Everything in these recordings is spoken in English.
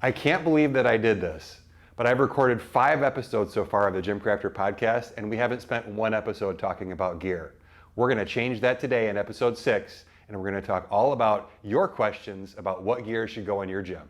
I can't believe that I did this, but I've recorded 5 episodes so far of the GymCrafter podcast, and we haven't spent one episode talking about gear. We're going to change that today in episode 6, and we're going to talk all about your questions about what gear should go in your gym.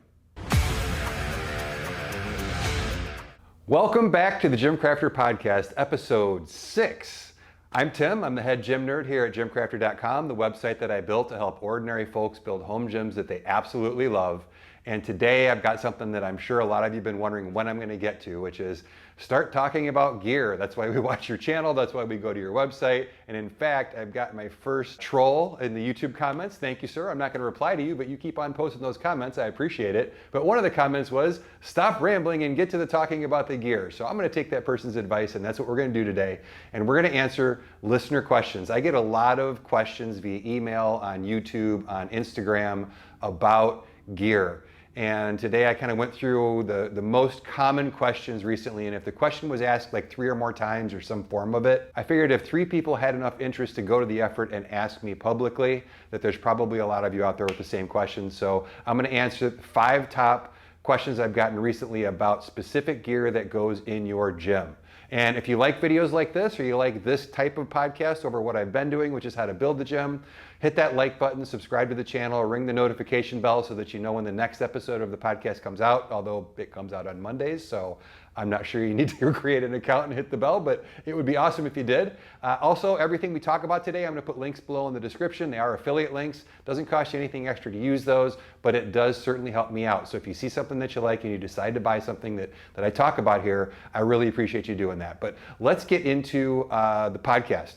Welcome back to the GymCrafter podcast, episode 6. I'm Tim. I'm the head gym nerd here at GymCrafter.com, the website that I built to help ordinary folks build home gyms that they absolutely love. And today I've got something that I'm sure a lot of you have been wondering when I'm going to get to, which is start talking about gear. That's why we watch your channel. That's why we go to your website. And in fact, I've got my first troll in the YouTube comments. Thank you, sir. I'm not going to reply to you, but you keep on posting those comments. I appreciate it. But one of the comments was, stop rambling and get to the talking about the gear. So I'm going to take that person's advice, and that's what we're going to do today. And we're going to answer listener questions. I get a lot of questions via email, on YouTube, on Instagram about gear. And today I kind of went through the most common questions recently, and if the question was asked like 3 or more times or some form of it, I figured if 3 people had enough interest to go to the effort and ask me publicly, that there's probably a lot of you out there with the same questions. So I'm going to answer 5 top questions I've gotten recently about specific gear that goes in your gym. And if you like videos like this, or you like this type of podcast over what I've been doing, which is how to build the gym, hit that like button, subscribe to the channel, ring the notification bell so that you know when the next episode of the podcast comes out, although it comes out on Mondays, so I'm not sure you need to create an account and hit the bell, but it would be awesome if you did. Also, everything we talk about today, I'm going to put links below in the description. They are affiliate links. Doesn't cost you anything extra to use those, but it does certainly help me out. So if you see something that you like and you decide to buy something that I talk about here, I really appreciate you doing that. But let's get into the podcast.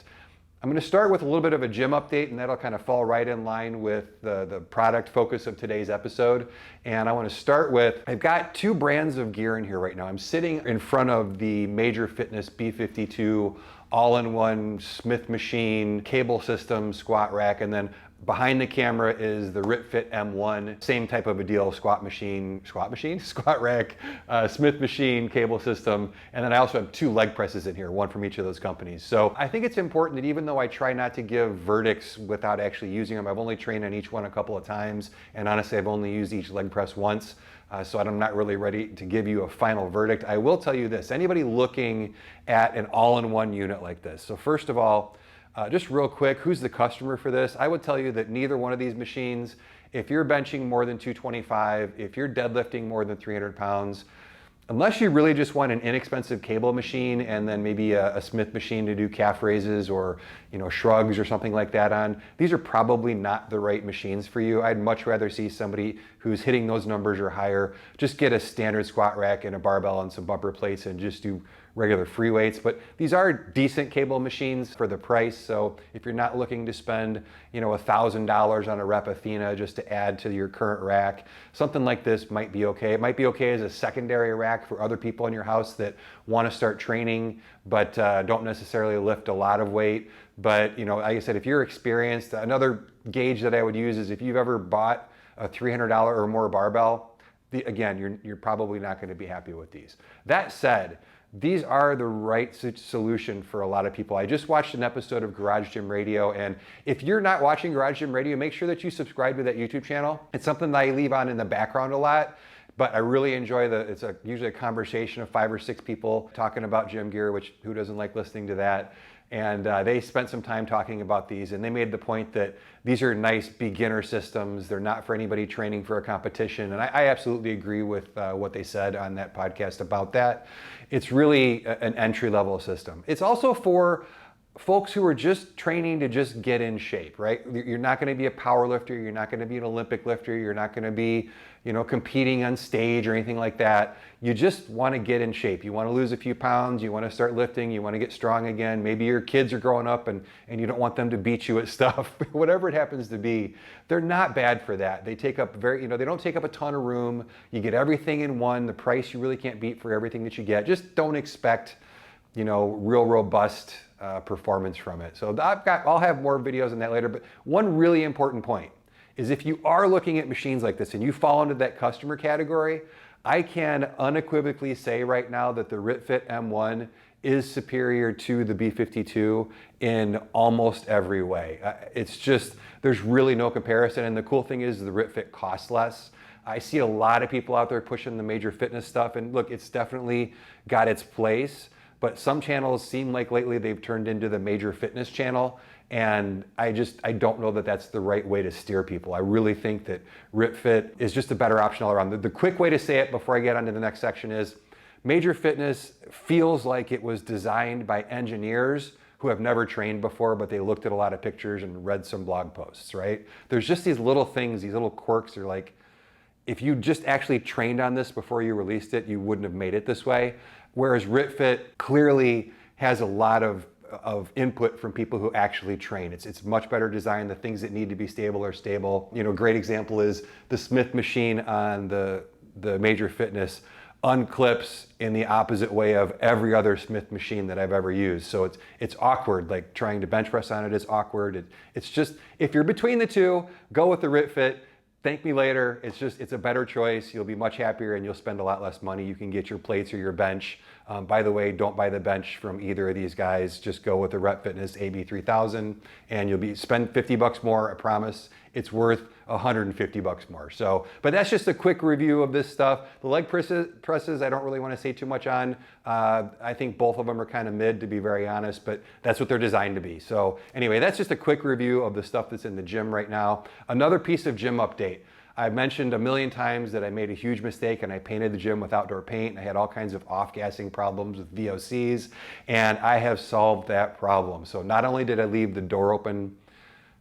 I'm going to start with a little bit of a gym update, and that'll kind of fall right in line with the product focus of today's episode. And I want to start with, I've got 2 brands of gear in here right now. I'm sitting in front of the Major Fitness B52 all-in-one Smith machine, cable system, squat rack, and then behind the camera is the RitFit M1, same type of a deal, squat rack, Smith machine, cable system, and then I also have 2 leg presses in here, one from each of those companies. So I think it's important that even though I try not to give verdicts without actually using them, I've only trained on each one a couple of times, and honestly I've only used each leg press once, so I'm not really ready to give you a final verdict. I will tell you this, anybody looking at an all-in-one unit like this, so first of all, just real quick, who's the customer for this? I would tell you that neither one of these machines, if you're benching more than 225, if you're deadlifting more than 300 pounds, unless you really just want an inexpensive cable machine and then maybe a Smith machine to do calf raises or shrugs or something like that on, these are probably not the right machines for you. I'd much rather see somebody who's hitting those numbers or higher just get a standard squat rack and a barbell and some bumper plates and just do regular free weights. But these are decent cable machines for the price. So if you're not looking to spend $1,000 on a rep Athena just to add to your current rack, something like this might be okay. It might be okay as a secondary rack for other people in your house that want to start training but don't necessarily lift a lot of weight. But like I said, if you're experienced, another gauge that I would use is if you've ever bought a $300 or more barbell, again, you're probably not going to be happy with these. That said, these are the right solution for a lot of people. I just watched an episode of Garage Gym Radio, and if you're not watching Garage Gym Radio, make sure that you subscribe to that YouTube channel. It's something that I leave on in the background a lot, but I really enjoy it's usually a conversation of 5 or 6 people talking about gym gear, which who doesn't like listening to that? And they spent some time talking about these, and they made the point that these are nice beginner systems. They're not for anybody training for a competition. And I absolutely agree with what they said on that podcast about that. It's really an entry-level system. It's also for folks who are just training to just get in shape, right? You're not going to be a power lifter. You're not going to be an Olympic lifter. You're not going to be, competing on stage or anything like that. You just want to get in shape. You want to lose a few pounds. You want to start lifting. You want to get strong again. Maybe your kids are growing up and you don't want them to beat you at stuff. Whatever it happens to be, they're not bad for that. They take up they don't take up a ton of room. You get everything in one. The price you really can't beat for everything that you get. Just don't expect, real robust performance from it. So I'll have more videos on that later, but one really important point is if you are looking at machines like this and you fall into that customer category, I can unequivocally say right now that the RitFit M1 is superior to the B52 in almost every way. It's just, there's really no comparison. And the cool thing is the RitFit costs less. I see a lot of people out there pushing the major fitness stuff, and look, it's definitely got its place, but some channels seem like lately they've turned into the major fitness channel, and I don't know that that's the right way to steer people. I really think that RitFit is just a better option all around. The quick way to say it before I get onto the next section is major fitness feels like it was designed by engineers who have never trained before, but they looked at a lot of pictures and read some blog posts, right? There's just these little things, these little quirks are like, if you just actually trained on this before you released it, you wouldn't have made it this way. Whereas RitFit clearly has a lot of input from people who actually train. It's much better designed. The things that need to be stable are stable. You know, a great example is the Smith machine on the Major Fitness unclips in the opposite way of every other Smith machine that I've ever used. So it's awkward, like trying to bench press on it is awkward. It's just, if you're between the two, go with the RitFit. Thank me later. It's a better choice. You'll be much happier and you'll spend a lot less money. You can get your plates or your bench. By the way, don't buy the bench from either of these guys. Just go with the Rep Fitness AB3000 and you'll spend 50 bucks more, I promise. It's worth 150 bucks more. So, but that's just a quick review of this stuff. The leg presses, I don't really want to say too much on. I think both of them are kind of mid, to be very honest, but that's what they're designed to be. So anyway, that's just a quick review of the stuff that's in the gym right now. Another piece of gym update. I've mentioned a million times that I made a huge mistake and I painted the gym with outdoor paint. I had all kinds of off-gassing problems with VOCs, and I have solved that problem. So not only did I leave the door open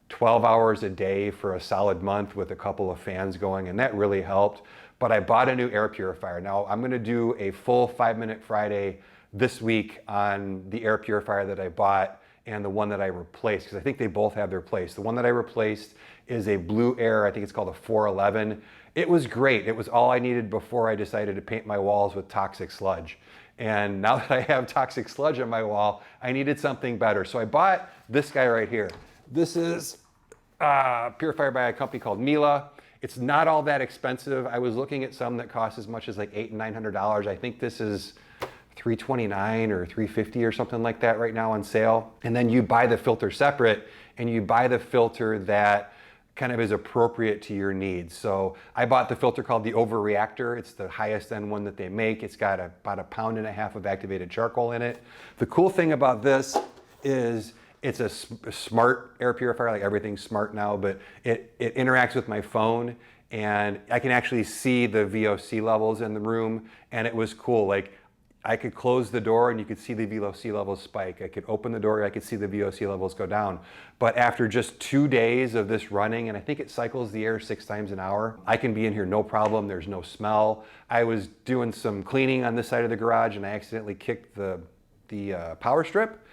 12 hours a day for a solid month with a couple of fans going, and that really helped, but I bought a new air purifier. Now I'm gonna do a full 5-Minute Friday this week on the air purifier that I bought and the one that I replaced, because I think they both have their place. The one that I replaced is a Blue Air, I think it's called a 411. It was great. It was all I needed before I decided to paint my walls with toxic sludge. And now that I have toxic sludge on my wall, I needed something better. So I bought this guy right here. This is purified by a company called Miele. It's not all that expensive. I was looking at some that cost as much as like $800 and $900. I think this is $329 or $350 or something like that right now on sale. And then you buy the filter separate, and you buy the filter that kind of is appropriate to your needs. So I bought the filter called the Overreactor. It's the highest end one that they make. It's got about 1.5 pounds of activated charcoal in it. The cool thing about this is it's a smart air purifier, like everything's smart now, but it interacts with my phone and I can actually see the VOC levels in the room, and it was cool. Like I could close the door and you could see the VOC levels spike. I could open the door, I could see the VOC levels go down. But after just 2 days of this running, and I think it cycles the air 6 times an hour, I can be in here no problem. There's no smell. I was doing some cleaning on this side of the garage and I accidentally kicked the power strip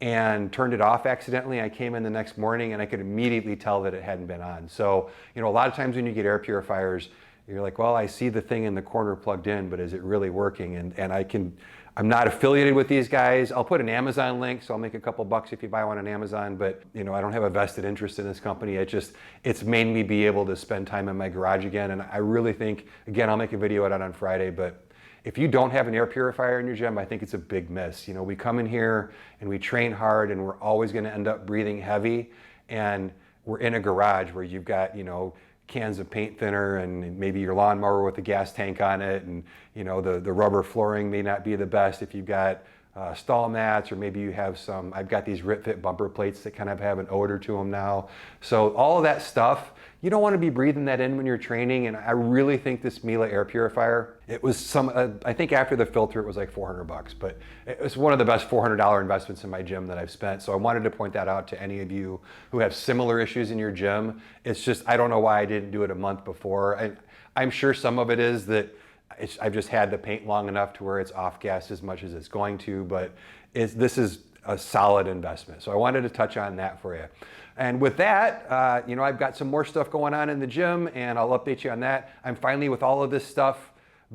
and turned it off accidentally. I came in the next morning and I could immediately tell that it hadn't been on. So, you know, a lot of times when you get air purifiers, you're like, well, I see the thing in the corner plugged in, but is it really working? And I'm not affiliated with these guys. I'll put an Amazon link, so I'll make a couple bucks if you buy one on Amazon, but you know, I don't have a vested interest in this company. It's made me be able to spend time in my garage again. And I really think, again, I'll make a video out on Friday, but if you don't have an air purifier in your gym, I think it's a big miss. You know, we come in here and we train hard and we're always gonna end up breathing heavy, and we're in a garage where you've got, you know, cans of paint thinner and maybe your lawnmower with a gas tank on it, and you know, the rubber flooring may not be the best if you've got stall mats, or maybe you have some, I've got these RitFit bumper plates that kind of have an odor to them now. So all of that stuff, you don't want to be breathing that in when you're training. And I really think this Miele air purifier, it was I think after the filter it was like $400, but it was one of the best $400 investments in my gym that I've spent. So I wanted to point that out to any of you who have similar issues in your gym. It's just, I don't know why I didn't do it a month before. I'm sure some of it is that I've just had the paint long enough to where it's off gas as much as it's going to, but this is a solid investment. So I wanted to touch on that for you. And with that, you know, I've got some more stuff going on in the gym and I'll update you on that. I'm finally, with all of this stuff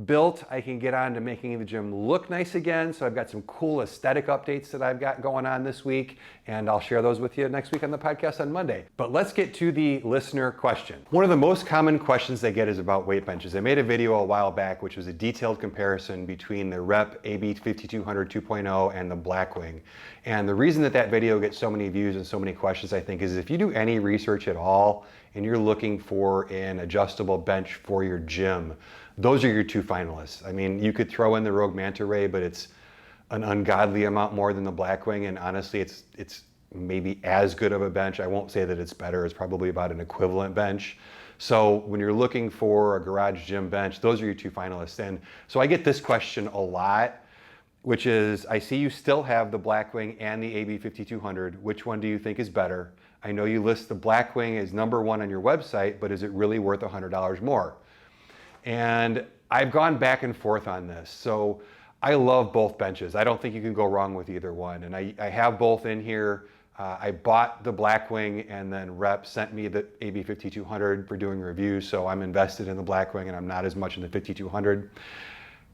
built, I can get on to making the gym look nice again. So I've got some cool aesthetic updates that I've got going on this week, and I'll share those with you next week on the podcast on Monday. But let's get to the listener question. One of the most common questions they get is about weight benches. I made a video a while back, which was a detailed comparison between the Rep AB5200 2.0 and the BlackWing. And the reason that video gets so many views and so many questions, I think, is if you do any research at all and you're looking for an adjustable bench for your gym, those are your two finalists. I mean, you could throw in the Rogue Manta Ray, but it's an ungodly amount more than the BlackWing, and honestly, it's maybe as good of a bench. I won't say that it's better. It's probably about an equivalent bench. So when you're looking for a garage gym bench, those are your two finalists. And so I get this question a lot, which is, I see you still have the BlackWing and the AB5200. Which one do you think is better? I know you list the BlackWing as #1 on your website, but is it really worth $100 more? And I've gone back and forth on this. So I love both benches. I don't think you can go wrong with either one. And I have both in here. I bought the BlackWing, and then Rep sent me the AB5200 for doing reviews. So I'm invested in the BlackWing and I'm not as much in the 5200.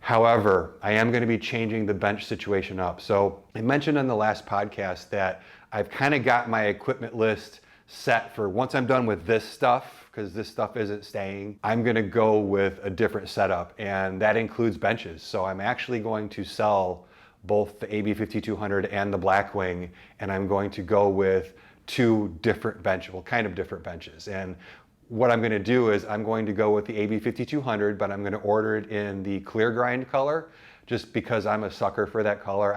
However, I am going to be changing the bench situation up. So I mentioned on the last podcast that I've kind of got my equipment list set for once I'm done with this stuff, because this stuff isn't staying, I'm going to go with a different setup, and that includes benches. So I'm actually going to sell both the AB5200 and the BlackWing, and I'm going to go with two different benches, well, kind of different benches. And what I'm going to do is I'm going to go with the AB5200, but I'm going to order it in the clear grind color, just because I'm a sucker for that color.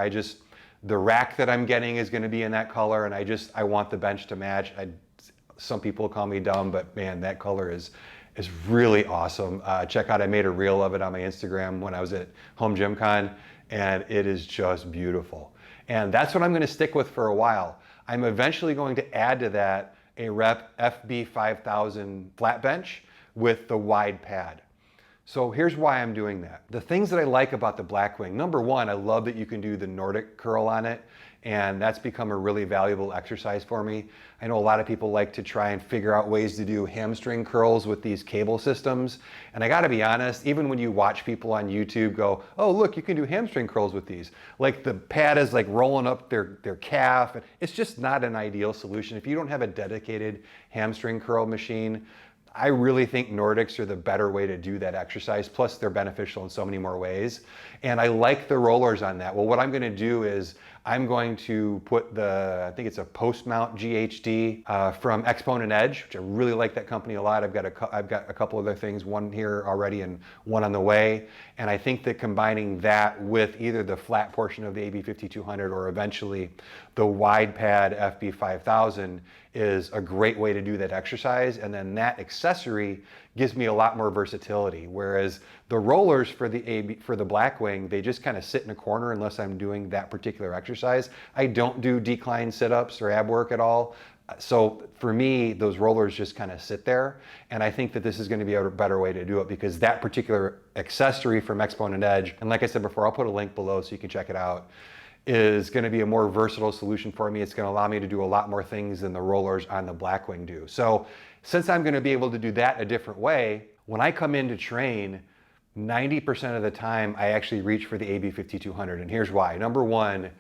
The rack that I'm getting is going to be in that color, and I want the bench to match. Some people call me dumb, but man, that color is really awesome. Check out, I made a reel of it on my Instagram when I was at Home Gym Con, and it is just beautiful. And that's what I'm going to stick with for a while. I'm eventually going to add to that a Rep FB5000 flat bench with the wide pad. So here's why I'm doing that. The things that I like about the BlackWing, #1, I love that you can do the Nordic curl on it, and that's become a really valuable exercise for me. I know a lot of people like to try and figure out ways to do hamstring curls with these cable systems, and I gotta be honest, even when you watch people on YouTube go, oh look, you can do hamstring curls with these, like the pad is like rolling up their calf, and it's just not an ideal solution. If you don't have a dedicated hamstring curl machine, I really think Nordics are the better way to do that exercise, plus they're beneficial in so many more ways. And I like the rollers on that. Well, what I'm gonna do is I'm going to put I think it's a post mount GHD from Exponent Edge, which I really like that company a lot. I've got a couple other things, one here already and one on the way. And I think that combining that with either the flat portion of the AB5200 or eventually the wide pad FB5000 is a great way to do that exercise. And then that accessory gives me a lot more versatility. Whereas the rollers for the BlackWing, they just kind of sit in a corner unless I'm doing that particular exercise. I don't do decline sit-ups or ab work at all. So for me, those rollers just kind of sit there. And I think that this is going to be a better way to do it, because that particular accessory from Exponent Edge, and like I said before, I'll put a link below so you can check it out, is going to be a more versatile solution for me. It's going to allow me to do a lot more things than the rollers on the BlackWing do. So since I'm going to be able to do that a different way, when I come in to train, 90% of the time I actually reach for the AB5200. And here's why. #1,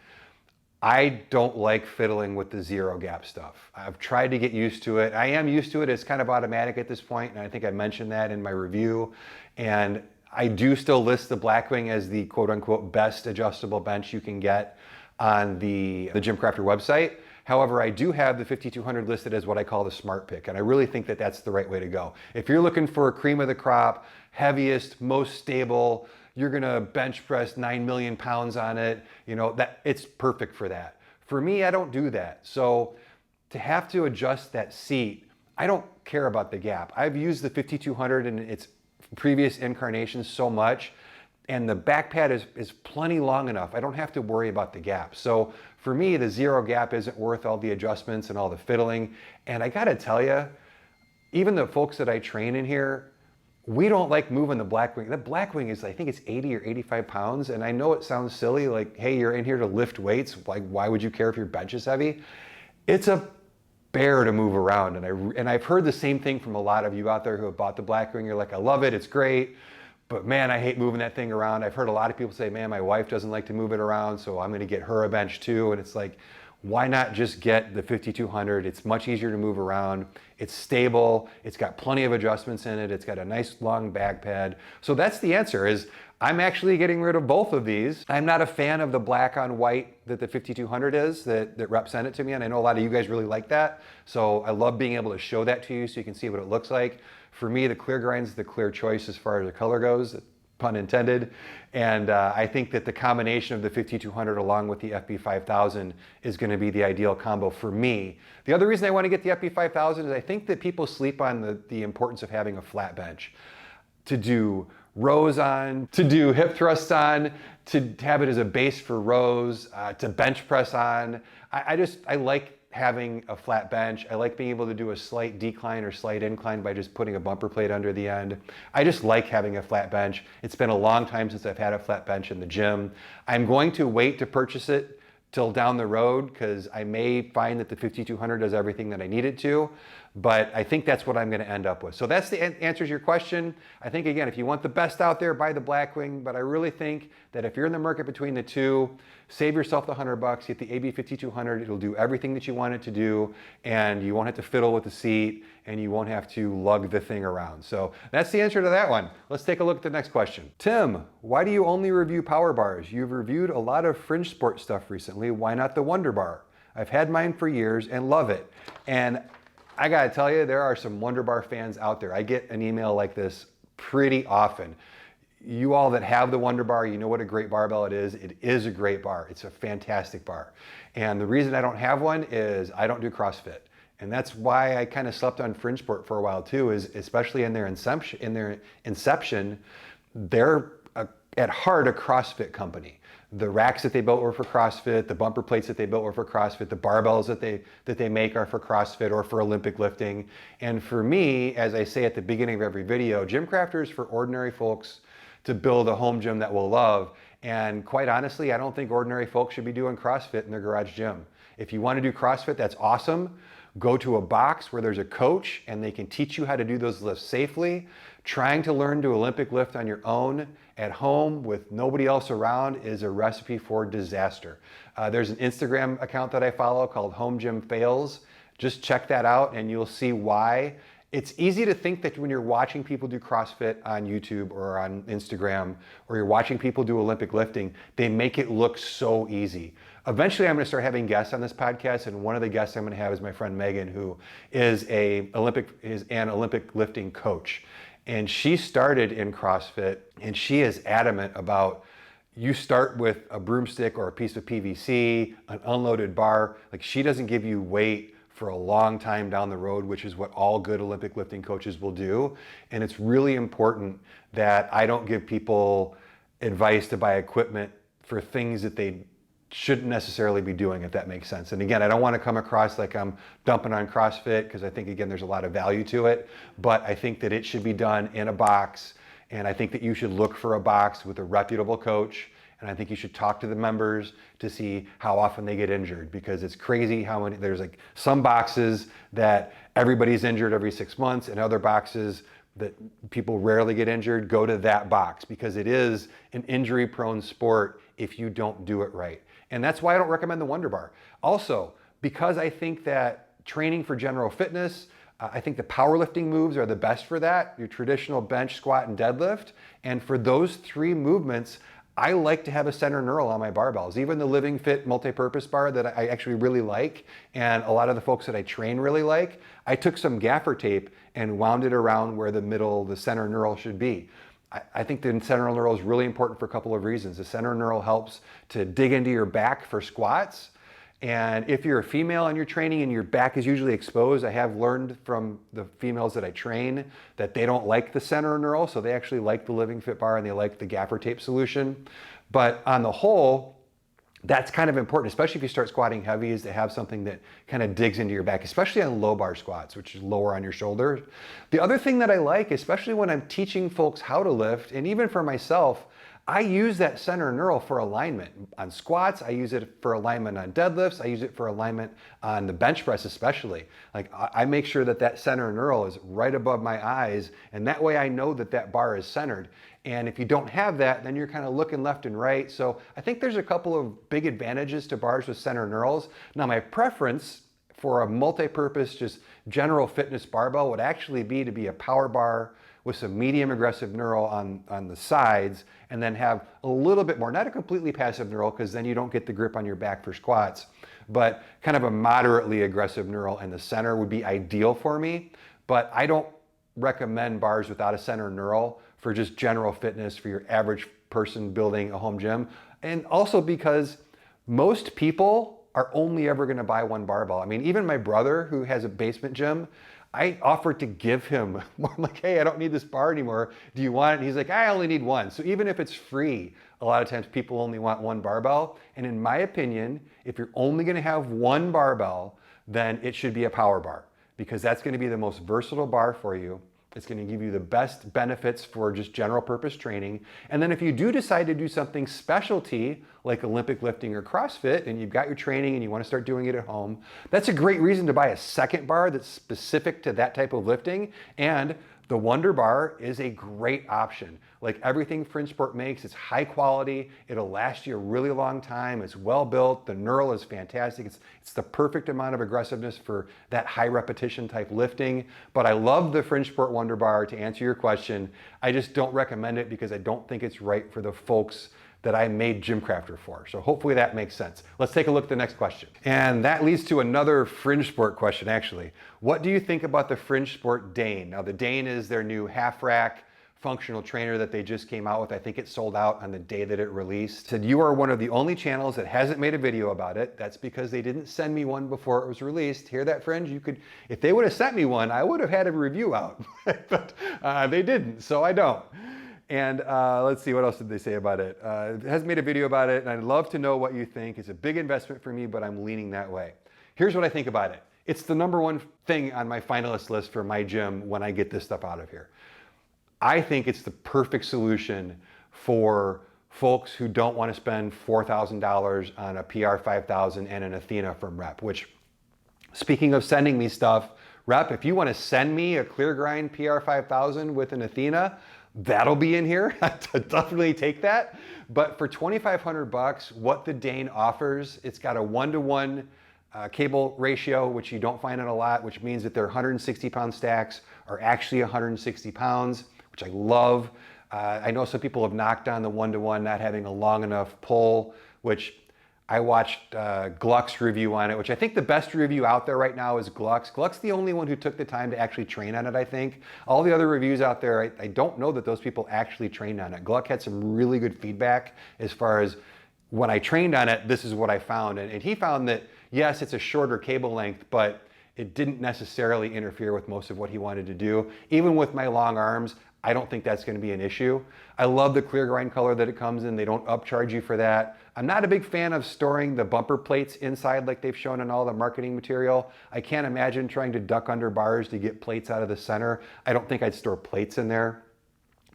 I don't like fiddling with the zero gap stuff. I've tried to get used to it. I am used to it. It's kind of automatic at this point, and I think I mentioned that in my review. And I do still list the BlackWing as the quote unquote best adjustable bench you can get on the GymCrafter website. However, I do have the 5200 listed as what I call the smart pick, and I really think that that's the right way to go. If you're looking for a cream of the crop, heaviest, most stable, you're gonna bench press 9 million pounds on it, that it's perfect for that. For me, I don't do that. So to have to adjust that seat, I don't care about the gap. I've used the 5200 in its previous incarnations so much, and the back pad is plenty long enough. I don't have to worry about the gap. So for me, the zero gap isn't worth all the adjustments and all the fiddling. And I gotta tell you, even the folks that I train in here, we don't like moving the BlackWing. The BlackWing is, I think it's 80 or 85 pounds. And I know it sounds silly, like, hey, you're in here to lift weights. Like, why would you care if your bench is heavy? It's a bear to move around. And I've heard the same thing from a lot of you out there who have bought the BlackWing. You're like, I love it, it's great, but man, I hate moving that thing around. I've heard a lot of people say, man, my wife doesn't like to move it around, so I'm gonna get her a bench too. And it's like, why not just get the 5200? It's much easier to move around. It's stable. It's got plenty of adjustments in it. It's got a nice long back pad. So that's the answer is I'm actually getting rid of both of these. I'm not a fan of the black on white that the 5200 is, that Rep sent it to me. And I know a lot of you guys really like that. So I love being able to show that to you so you can see what it looks like. For me, the clear grind's the clear choice as far as the color goes, pun intended. And I think that the combination of the 5200 along with the FB5000 is going to be the ideal combo for me. The other reason I want to get the FB5000 is I think that people sleep on the importance of having a flat bench to do rows on, to do hip thrusts on, to have it as a base for rows, to bench press on. I like having a flat bench. I like being able to do a slight decline or slight incline by just putting a bumper plate under the end. I just like having a flat bench. It's been a long time since I've had a flat bench in the gym. I'm going to wait to purchase it till down the road because I may find that the 5200 does everything that I need it to, but I think that's what I'm going to end up with. So that's the answer to your question. I think, again, if you want the best out there, buy the BlackWing, but I really think that if you're in the market between the two, save yourself the $100, get the AB5200. It'll do everything that you want it to do, and you won't have to fiddle with the seat, and you won't have to lug the thing around. So that's the answer to that one. Let's take a look at the next question. Tim, why do you only review power bars? You've reviewed a lot of Fringe Sport stuff recently. Why not the Wonder Bar? I've had mine for years and love it. And I gotta tell you, there are some Wonder Bar fans out there. I get an email like this pretty often. You all that have the Wonder Bar, you know what a great barbell it is. It is a great bar. It's a fantastic bar. And the reason I don't have one is I don't do CrossFit. And that's why I kind of slept on Fringe Sport for a while too, is especially in their inception, they're at heart a CrossFit company. The racks that they built were for CrossFit, the bumper plates that they built were for CrossFit, the barbells that they make are for CrossFit or for Olympic lifting. And for me, as I say at the beginning of every video, GymCrafter is for ordinary folks to build a home gym that we'll love. And quite honestly, I don't think ordinary folks should be doing CrossFit in their garage gym. If you want to do CrossFit, that's awesome. Go to a box where there's a coach and they can teach you how to do those lifts safely. Trying to learn to Olympic lift on your own at home with nobody else around is a recipe for disaster. There's an Instagram account that I follow called Home Gym Fails. Just check that out and you'll see why. It's easy to think that when you're watching people do CrossFit on YouTube or on Instagram, or you're watching people do Olympic lifting, they make it look so easy. Eventually, I'm going to start having guests on this podcast, and one of the guests I'm going to have is my friend Megan, who is an Olympic lifting coach. And she started in CrossFit, and she is adamant about you start with a broomstick or a piece of PVC, an unloaded bar. Like, she doesn't give you weight for a long time down the road, which is what all good Olympic lifting coaches will do. And it's really important that I don't give people advice to buy equipment for things that they shouldn't necessarily be doing, if that makes sense. And again, I don't want to come across like I'm dumping on CrossFit, because I think, again, there's a lot of value to it, but I think that it should be done in a box. And I think that you should look for a box with a reputable coach. And I think you should talk to the members to see how often they get injured, because it's crazy how many, there's like some boxes that everybody's injured every 6 months, and other boxes that people rarely get injured. Go to that box, because it is an injury prone sport if you don't do it right. And that's why I don't recommend the Wonder Bar. Also, because I think that training for general fitness, I think the powerlifting moves are the best for that, your traditional bench, squat, and deadlift. And for those three movements, I like to have a center knurl on my barbells. Even the Living Fit multi-purpose bar that I actually really like, and a lot of the folks that I train really like, I took some gaffer tape and wound it around where the center knurl should be. I think the center knurl is really important for a couple of reasons. The center knurl helps to dig into your back for squats. And if you're a female and you're training and your back is usually exposed, I have learned from the females that I train that they don't like the center knurl, so they actually like the Living Fit bar and they like the gaffer tape solution. But on the whole, that's kind of important, especially if you start squatting heavy, is to have something that kind of digs into your back, especially on low bar squats, which is lower on your shoulders. The other thing that I like, especially when I'm teaching folks how to lift, and even for myself, I use that center knurl for alignment on squats. I use it for alignment on deadlifts. I use it for alignment on the bench press especially. Like I make sure that that center knurl is right above my eyes, and that way I know that that bar is centered. And if you don't have that, then you're kind of looking left and right. So I think there's a couple of big advantages to bars with center knurls. Now my preference for a multi-purpose, just general fitness barbell would actually be to be a power bar with some medium aggressive knurl on the sides, and then have a little bit more, not a completely passive knurl, because then you don't get the grip on your back for squats, but kind of a moderately aggressive knurl in the center would be ideal for me. But I don't recommend bars without a center knurl for just general fitness for your average person building a home gym. And also because most people are only ever gonna buy one barbell. I mean, even my brother who has a basement gym, I offered to give him more. I'm like, hey, I don't need this bar anymore. Do you want it? And he's like, I only need one. So even if it's free, a lot of times people only want one barbell. And in my opinion, if you're only gonna have one barbell, then it should be a power bar, because that's gonna be the most versatile bar for you. It's going to give you the best benefits for just general purpose training. And then if you do decide to do something specialty like Olympic lifting or CrossFit, and you've got your training and you want to start doing it at home, that's a great reason to buy a second bar that's specific to that type of lifting. And the Wonder Bar is a great option. Like everything Fringe Sport makes, it's high quality. It'll last you a really long time. It's well built. The knurl is fantastic. It's the perfect amount of aggressiveness for that high repetition type lifting. But I love the Fringe Sport Wonder Bar, to answer your question. I just don't recommend it because I don't think it's right for the folks that I made GymCrafter for. So hopefully that makes sense. Let's take a look at the next question. And that leads to another Fringe Sport question, actually. What do you think about the Fringe Sport Dane? Now the Dane is their new half rack functional trainer that they just came out with. I think it sold out on the day that it released. Said you are one of the only channels that hasn't made a video about it. That's because they didn't send me one before it was released. Hear that, Fringe? You could, if they would have sent me one, I would have had a review out, but they didn't, so I don't. And let's see, what else did they say about it? It hasn't made a video about it, and I'd love to know what you think. It's a big investment for me, but I'm leaning that way. Here's what I think about it. It's the #1 thing on my finalist list for my gym when I get this stuff out of here. I think it's the perfect solution for folks who don't want to spend $4,000 on a PR 5000 and an Athena from Rep, which, speaking of sending me stuff, Rep, if you want to send me a clear grind PR 5000 with an Athena, that'll be in here. I'd definitely take that. But for $2,500, what the Dane offers, it's got a 1-to-1 cable ratio, which you don't find in a lot, which means that their 160-pound stacks are actually 160 pounds, which I love. I know some people have knocked on the 1-to-1 not having a long enough pull, which I watched Gluck's review on it, which I think the best review out there right now is Gluck's. Gluck's the only one who took the time to actually train on it, I think. All the other reviews out there, I don't know that those people actually trained on it. Gluck had some really good feedback as far as when I trained on it, this is what I found. And he found that, yes, it's a shorter cable length, but it didn't necessarily interfere with most of what he wanted to do. Even with my long arms, I don't think that's going to be an issue. I love the clear grind color that it comes in. They don't upcharge you for that. I'm not a big fan of storing the bumper plates inside like they've shown in all the marketing material. I can't imagine trying to duck under bars to get plates out of the center. I don't think I'd store plates in there.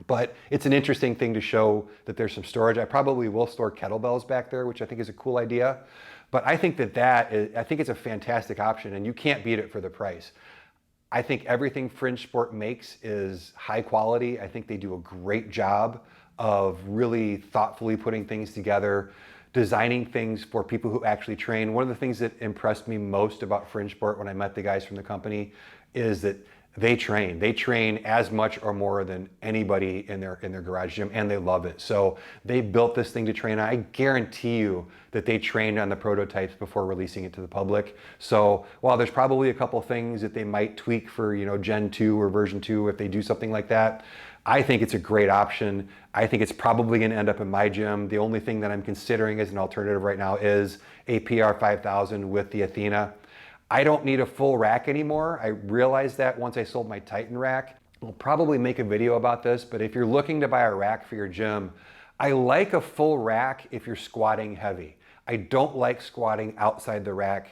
But it's an interesting thing to show that there's some storage. I probably will store kettlebells back there, which I think is a cool idea. But I think I think it's a fantastic option, and you can't beat it for the price. I think everything Fringe Sport makes is high quality. I think they do a great job of really thoughtfully putting things together, designing things for people who actually train. One of the things that impressed me most about Fringe Sport when I met the guys from the company is that they train. They train as much or more than anybody in their garage gym, and they love it. So they built this thing to train on. I guarantee you that they trained on the prototypes before releasing it to the public. So while there's probably a couple things that they might tweak for, Gen 2 or version 2 if they do something like that, I think it's a great option. I think it's probably going to end up in my gym. The only thing that I'm considering as an alternative right now is a PR 5000 with the Athena. I don't need a full rack anymore. I realized that once I sold my Titan rack. I'll probably make a video about this, but if you're looking to buy a rack for your gym, I like a full rack if you're squatting heavy. I don't like squatting outside the rack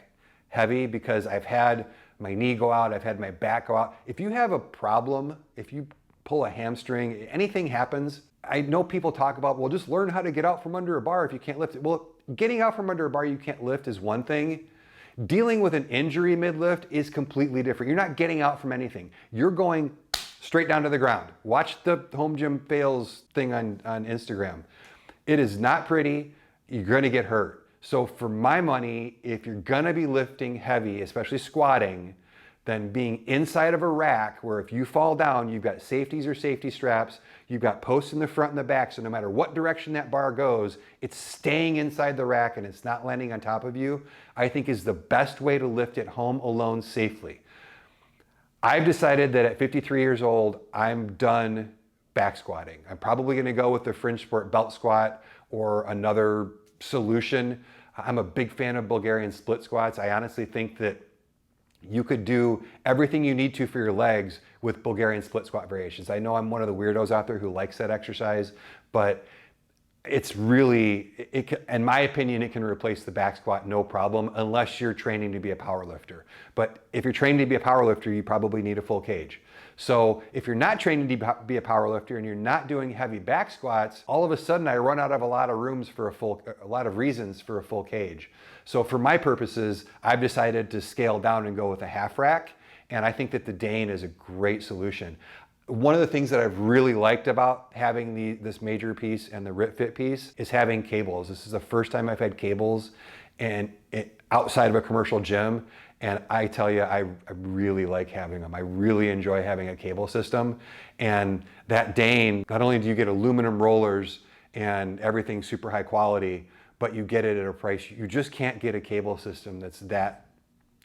heavy because I've had my knee go out, I've had my back go out. If you have a problem, if you pull a hamstring, anything happens, I know people talk about, well, just learn how to get out from under a bar if you can't lift it. Well, getting out from under a bar you can't lift is one thing. Dealing with an injury mid-lift is completely different. You're not getting out from anything. You're going straight down to the ground. Watch the home gym fails thing on Instagram. It is not pretty. You're gonna get hurt. So for my money, if you're gonna be lifting heavy, especially squatting, then being inside of a rack where if you fall down, you've got safeties or safety straps, you've got posts in the front and the back, so no matter what direction that bar goes, it's staying inside the rack and it's not landing on top of you, I think is the best way to lift at home alone safely. I've decided that at 53 years old, I'm done back squatting. I'm probably gonna go with the Fringe Sport belt squat or another solution. I'm a big fan of Bulgarian split squats. I honestly think that you could do everything you need to for your legs with Bulgarian split squat variations. I know I'm one of the weirdos out there who likes that exercise, but it's really, in my opinion, it can replace the back squat no problem unless you're training to be a power lifter. But if you're training to be a power lifter, you probably need a full cage. So if you're not training to be a power lifter and you're not doing heavy back squats, all of a sudden I run out of a lot of reasons for a full cage. So for my purposes, I've decided to scale down and go with a half rack. And I think that the Dane is a great solution. One of the things that I've really liked about having this major piece and the RitFit piece is having cables. This is the first time I've had cables outside of a commercial gym. And I tell you, I really like having them. I really enjoy having a cable system. And that Dane, not only do you get aluminum rollers and everything super high quality, but you get it at a price. You just can't get a cable system that's that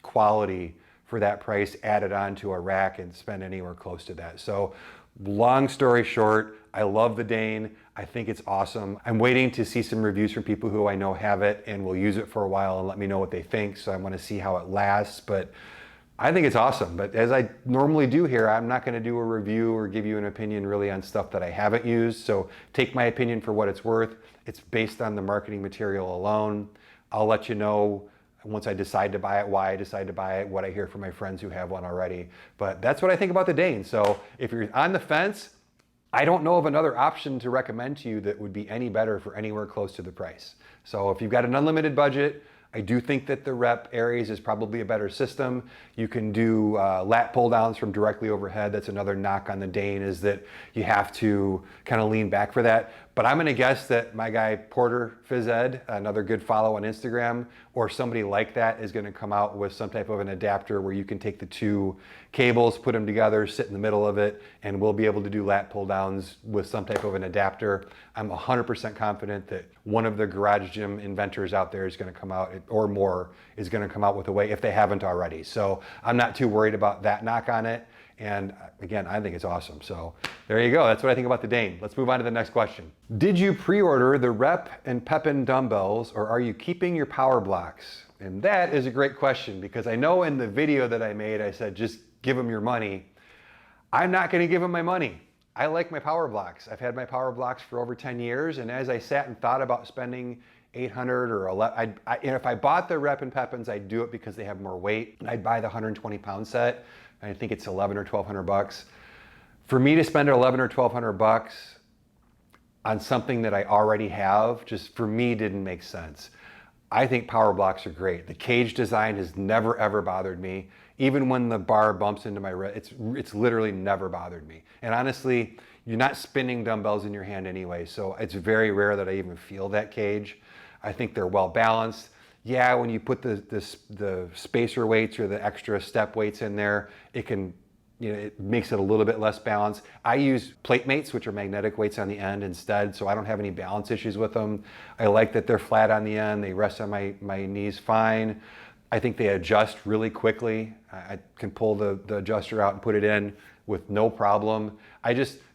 quality for that price added on to a rack and spend anywhere close to that. So long story short, I love the Dane. I think it's awesome. I'm waiting to see some reviews from people who I know have it and will use it for a while and let me know what they think. So I want to see how it lasts, but I think it's awesome. But as I normally do here, I'm not going to do a review or give you an opinion really on stuff that I haven't used. So take my opinion for what it's worth. It's based on the marketing material alone. I'll let you know once I decide to buy it, why I decide to buy it, what I hear from my friends who have one already. But that's what I think about the Dane. So if you're on the fence, I don't know of another option to recommend to you that would be any better for anywhere close to the price. So if you've got an unlimited budget, I do think that the rep Aries is probably a better system. You can do lat pull downs from directly overhead. That's another knock on the Dane, is that you have to kind of lean back for that. But I'm gonna guess that my guy Porter Phys Ed, another good follow on Instagram, or somebody like that is gonna come out with some type of an adapter where you can take the two cables, put them together, sit in the middle of it, and we'll be able to do lat pull downs with some type of an adapter. I'm 100% confident that one of the garage gym inventors out there is gonna come out, or more, is gonna come out with a way, if they haven't already. So I'm not too worried about that knock on it. And again, I think it's awesome. So there you go. That's what I think about the Dane. Let's move on to the next question. Did you pre-order the Rep and Pepin dumbbells, or are you keeping your power blocks? And that is a great question, because I know in the video that I made, I said, just give them your money. I'm not going to give them my money. I like my power blocks. I've had my power blocks for over 10 years. And as I sat and thought about spending $800 or $11, and if I bought the Rep and Pepins, I'd do it because they have more weight. I'd buy the 120 pound set. I think it's $1,100 or $1,200. For me to spend $1,100 or $1,200 on something that I already have, just for me didn't make sense. I think power blocks are great. The cage design has never ever bothered me. Even when the bar bumps into my wrist, it's literally never bothered me. And honestly, you're not spinning dumbbells in your hand anyway, so it's very rare that I even feel that cage. I think they're well balanced. Yeah, when you put the spacer weights or the extra step weights in there, it can, it makes it a little bit less balanced. I use plate mates, which are magnetic weights on the end instead, so I don't have any balance issues with them. I like that they're flat on the end. They rest on my knees fine. I think they adjust really quickly. I can pull the adjuster out and put it in with no problem.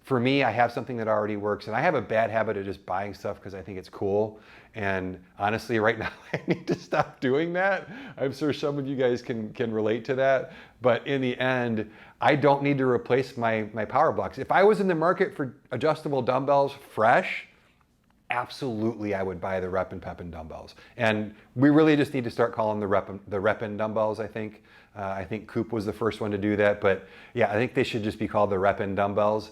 For me, I have something that already works, and I have a bad habit of just buying stuff because I think it's cool. And honestly, right now, I need to stop doing that. I'm sure some of you guys can relate to that. But in the end, I don't need to replace my power blocks. If I was in the market for adjustable dumbbells fresh, absolutely I would buy the Rep and Pepin dumbbells. And we really just need to start calling the Repin dumbbells, I think. I think Coop was the first one to do that. But yeah, I think they should just be called the Repin dumbbells.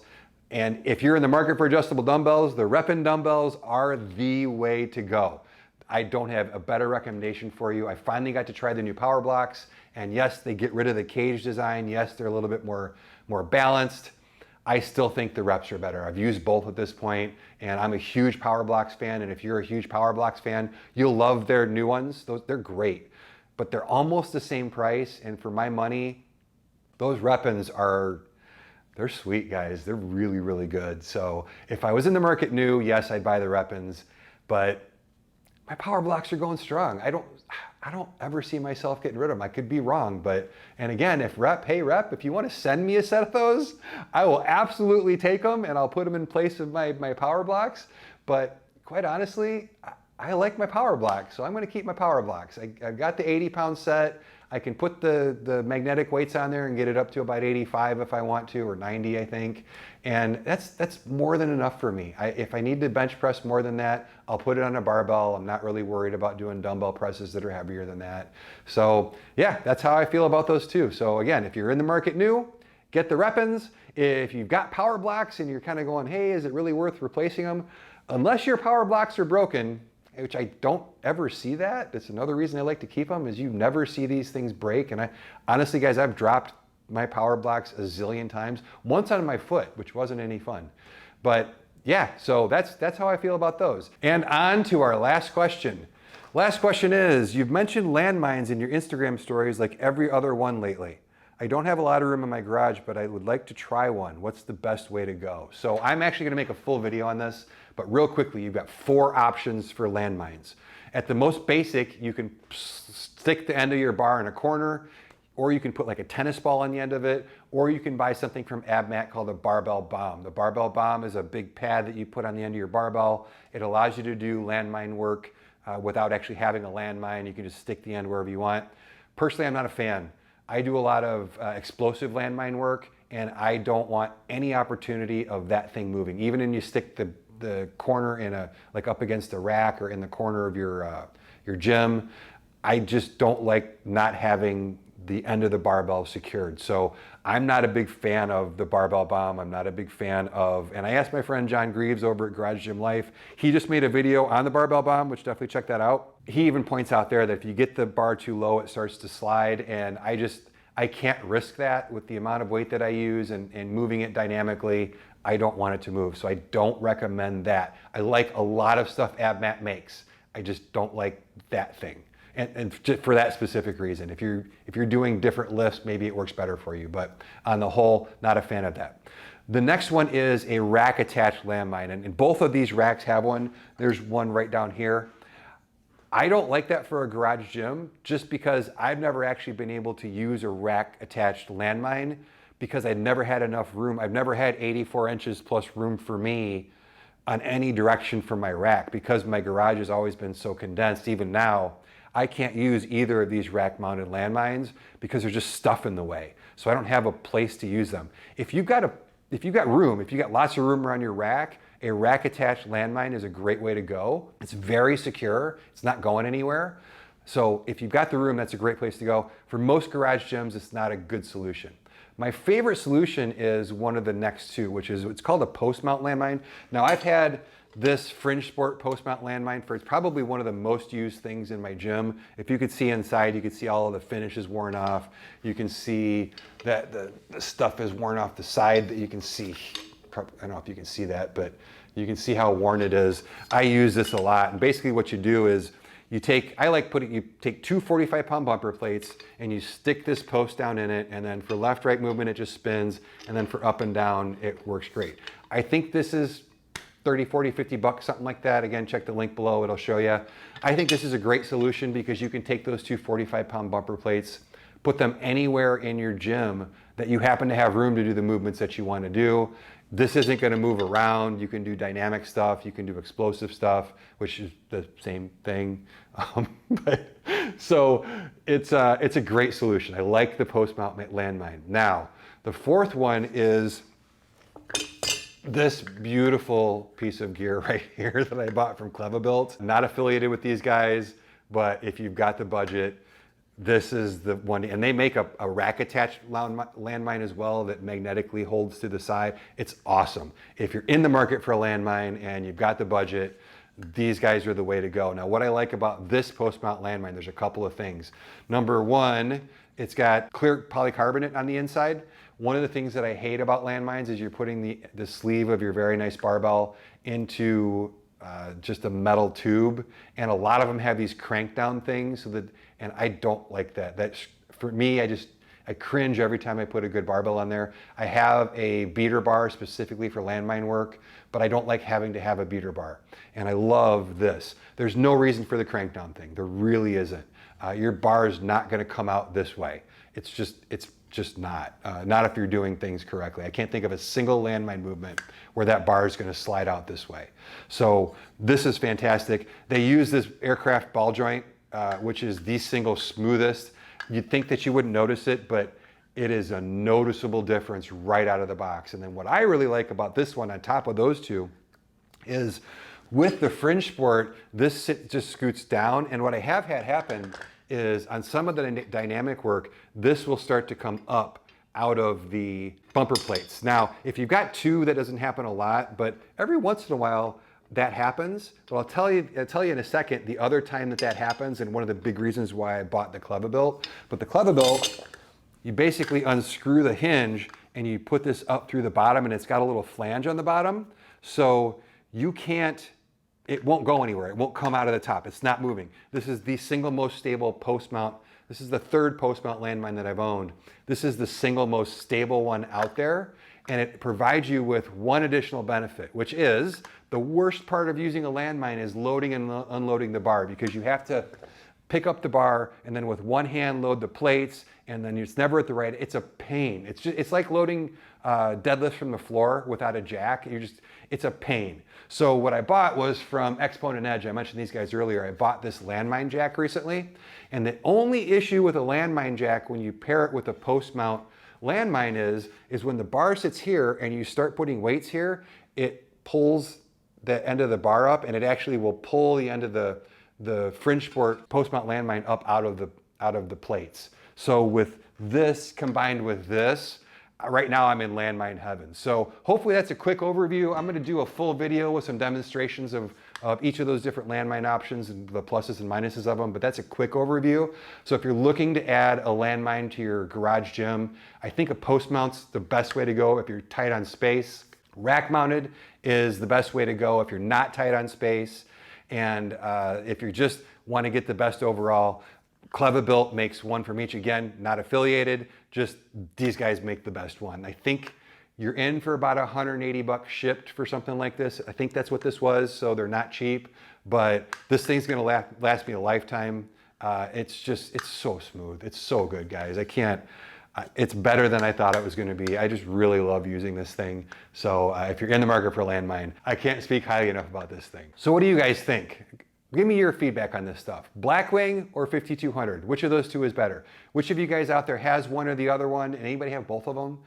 And if you're in the market for adjustable dumbbells, the Pepin dumbbells are the way to go. I don't have a better recommendation for you. I finally got to try the new power blocks, and yes, they get rid of the cage design. Yes, they're a little bit more balanced. I still think the reps are better. I've used both at this point, and I'm a huge Power Blocks fan, and if you're a huge Power Blocks fan, you'll love their new ones. They're great, but they're almost the same price, and for my money, those Pepins they're sweet, guys. They're really, really good. So if I was in the market new, yes, I'd buy the Pepins, but my Power Blocks are going strong. I don't ever see myself getting rid of them. I could be wrong, and again, if you want to send me a set of those, I will absolutely take them and I'll put them in place of my Power Blocks. But quite honestly, I like my Power Blocks, so I'm going to keep my Power Blocks. I've got the 80-pound set. I can put the magnetic weights on there and get it up to about 85 if I want to, or 90, I think. And that's more than enough for me. If I need to bench press more than that, I'll put it on a barbell. I'm not really worried about doing dumbbell presses that are heavier than that. So yeah, that's how I feel about those two. So again, if you're in the market new, get the Pepins. If you've got Power Blocks and you're kind of going, hey, is it really worth replacing them? Unless your Power Blocks are broken, which I don't ever see that. That's another reason I like to keep them, is you never see these things break. And honestly, guys, I've dropped my Power Blocks a zillion times, once on my foot, which wasn't any fun. But yeah, so that's how I feel about those. And on to our last question. Last question is, you've mentioned landmines in your Instagram stories like every other one lately. I don't have a lot of room in my garage, but I would like to try one. What's the best way to go? So I'm actually gonna make a full video on this, but real quickly, you've got 4 options for landmines. At the most basic, you can stick the end of your bar in a corner, or you can put like a tennis ball on the end of it, or you can buy something from AbMat called a barbell bomb. The barbell bomb is a big pad that you put on the end of your barbell. It allows you to do landmine work without actually having a landmine. You can just stick the end wherever you want. Personally, I'm not a fan. I do a lot of explosive landmine work, and I don't want any opportunity of that thing moving. Even when you stick the corner in like up against the rack or in the corner of your gym, I just don't like not having the end of the barbell secured. So I'm not a big fan of the barbell bomb. I'm not a big fan of, and I asked my friend John Greaves over at Garage Gym Life, he just made a video on the barbell bomb, which definitely check that out. He even points out there that if you get the bar too low, it starts to slide, and I can't risk that with the amount of weight that I use and moving it dynamically. I don't want it to move, so I don't recommend that. I like a lot of stuff AbMat makes. I just don't like that thing. And just for that specific reason. If you're doing different lifts, maybe it works better for you, but on the whole, not a fan of that. The next one is a rack attached landmine, and both of these racks have one. There's one right down here. I don't like that for a garage gym just because I've never actually been able to use a rack attached landmine because I'd never had enough room. I've never had 84 inches plus room for me on any direction for my rack because my garage has always been so condensed. Even now, I can't use either of these rack mounted landmines because there's just stuff in the way. So I don't have a place to use them. If you've got room, if you got lots of room around your rack, a rack attached landmine is a great way to go. It's very secure. It's not going anywhere. So if you've got the room, that's a great place to go. For most garage gyms, it's not a good solution. My favorite solution is one of the next two, which is, it's called a post mount landmine. Now I've had this Fringe Sport post mount landmine it's probably one of the most used things in my gym. If you could see inside, you could see all of the finishes worn off. You can see that the stuff is worn off the side that you can see. I don't know if you can see that, but you can see how worn it is. I use this a lot. And basically what you do is you take 2 45-pound bumper plates and you stick this post down in it, and then for left-right movement, it just spins. And then for up and down, it works great. I think this is 30, 40, 50 bucks, something like that. Again, check the link below, it'll show you. I think this is a great solution because you can take those 2 45-pound bumper plates, put them anywhere in your gym that you happen to have room to do the movements that you want to do. This isn't going to move around. You can do dynamic stuff, you can do explosive stuff, which is the same thing. So it's a great solution. I like the post mount landmine. Now, the fourth one is this beautiful piece of gear right here that I bought from Clevabuilt. Not affiliated with these guys, but if you've got the budget, This is the one, and they make a rack attached landmine as well that magnetically holds to the side. It's awesome. If you're in the market for a landmine and you've got the budget, these guys are the way to go. Now, what I like about this post mount landmine, there's a couple of things. Number one, it's got clear polycarbonate on the inside. One of the things that I hate about landmines is you're putting the sleeve of your very nice barbell into just a metal tube, and a lot of them have these crank down things, and I don't like that. That's, for me, I cringe every time I put a good barbell on there. I have a beater bar specifically for landmine work, but I don't like having to have a beater bar. And I love this. There's no reason for the crank down thing. There really isn't. Your bar is not going to come out this way. It's just not. Not if you're doing things correctly. I can't think of a single landmine movement where that bar is going to slide out this way. So this is fantastic. They use this aircraft ball joint, which is the single smoothest. You'd think that you wouldn't notice it, but it is a noticeable difference right out of the box. And then what I really like about this one on top of those two is with the Fringe Sport, this just scoots down. And what I have had happen is on some of the dynamic work, this will start to come up out of the bumper plates. Now, if you've got two, that doesn't happen a lot, but every once in a while that happens. So I'll tell you in a second the other time that happens, and one of the big reasons why I bought the Clevebuilt. But the Clevebuilt, you basically unscrew the hinge and you put this up through the bottom, and it's got a little flange on the bottom. So it won't go anywhere. It won't come out of the top. It's not moving. This is the single most stable post mount. This is the third post mount landmine that I've owned. This is the single most stable one out there. And it provides you with one additional benefit, which is the worst part of using a landmine is loading and unloading the bar, because you have to pick up the bar and then with one hand load the plates, and then it's never at the right. It's a pain. It's like loading deadlifts from the floor without a jack. It's a pain. So what I bought was from Exponent Edge. I mentioned these guys earlier. I bought this landmine jack recently, and the only issue with a landmine jack when you pair it with a post mount landmine is when the bar sits here and you start putting weights here, it pulls the end of the bar up, and it actually will pull the end of the Fringe Sport post mount landmine up out of the plates. So with this combined with this, right now I'm in landmine heaven. So hopefully that's a quick overview. I'm going to do a full video with some demonstrations of each of those different landmine options and the pluses and minuses of them, but that's a quick overview. So if you're looking to add a landmine to your garage gym, I think a post mount's the best way to go if you're tight on space. Rack mounted is the best way to go if you're not tight on space. And if you just want to get the best overall, Clevebuilt makes one from each. Again, not affiliated, just these guys make the best one. I think you're in for about $180 shipped for something like this. I think that's what this was, so they're not cheap, but this thing's gonna last me a lifetime. It's so smooth. It's so good, guys. It's better than I thought it was gonna be. I just really love using this thing. So if you're in the market for a landmine, I can't speak highly enough about this thing. So what do you guys think? Give me your feedback on this stuff. BlackWing or 5200? Which of those two is better? Which of you guys out there has one or the other one? And anybody have both of them?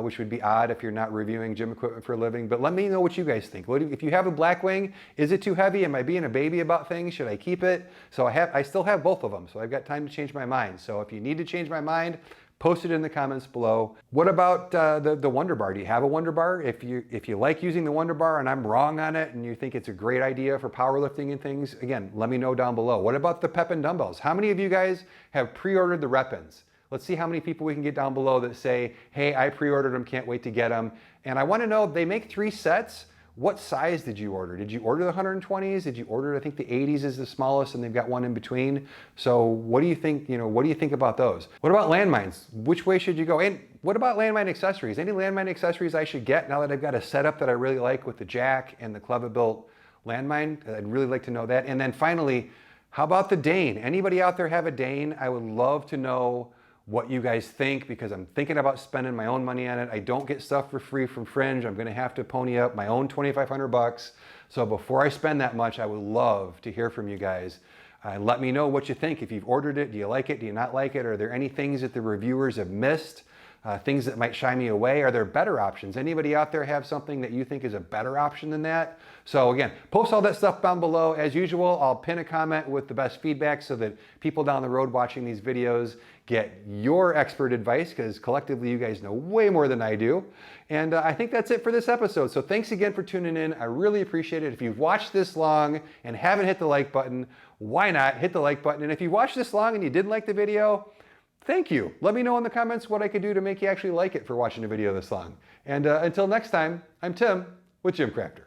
Which would be odd if you're not reviewing gym equipment for a living. But let me know what you guys think. If you have a BlackWing, is it too heavy? Am I being a baby about things? Should I keep it? So I still have both of them. So I've got time to change my mind. So if you need to change my mind, post it in the comments below. What about the Wonder Bar? Do you have a Wonder Bar? If you like using the Wonder Bar and I'm wrong on it and you think it's a great idea for powerlifting and things, again, let me know down below. What about the Pepin dumbbells? How many of you guys have pre-ordered the Repins? Let's see how many people we can get down below that say, hey, I pre-ordered them, can't wait to get them. And I want to know, they make 3 sets. What size did you order? Did you order the 120s? Did you order, I think the 80s is the smallest and they've got one in between. So what do you think, what do you think about those? What about landmines? Which way should you go? And what about landmine accessories? Any landmine accessories I should get now that I've got a setup that I really like with the jack and the Clevebuilt landmine? I'd really like to know that. And then finally, how about the Dane? Anybody out there have a Dane? I would love to know what you guys think, because I'm thinking about spending my own money on it. I don't get stuff for free from Fringe. I'm gonna have to pony up my own $2,500. So before I spend that much, I would love to hear from you guys. Let me know what you think. If you've ordered it, do you like it? Do you not like it? Are there any things that the reviewers have missed? things that might shy me away? Are there better options? Anybody out there have something that you think is a better option than that? So again, post all that stuff down below. As usual, I'll pin a comment with the best feedback so that people down the road watching these videos get your expert advice, because collectively you guys know way more than I do. And I think that's it for this episode. So thanks again for tuning in. I really appreciate it. If you've watched this long and haven't hit the like button, why not hit the like button? And if you watched this long and you didn't like the video, thank you. Let me know in the comments what I could do to make you actually like it for watching a video this long. And until next time, I'm Tim with GymCrafter.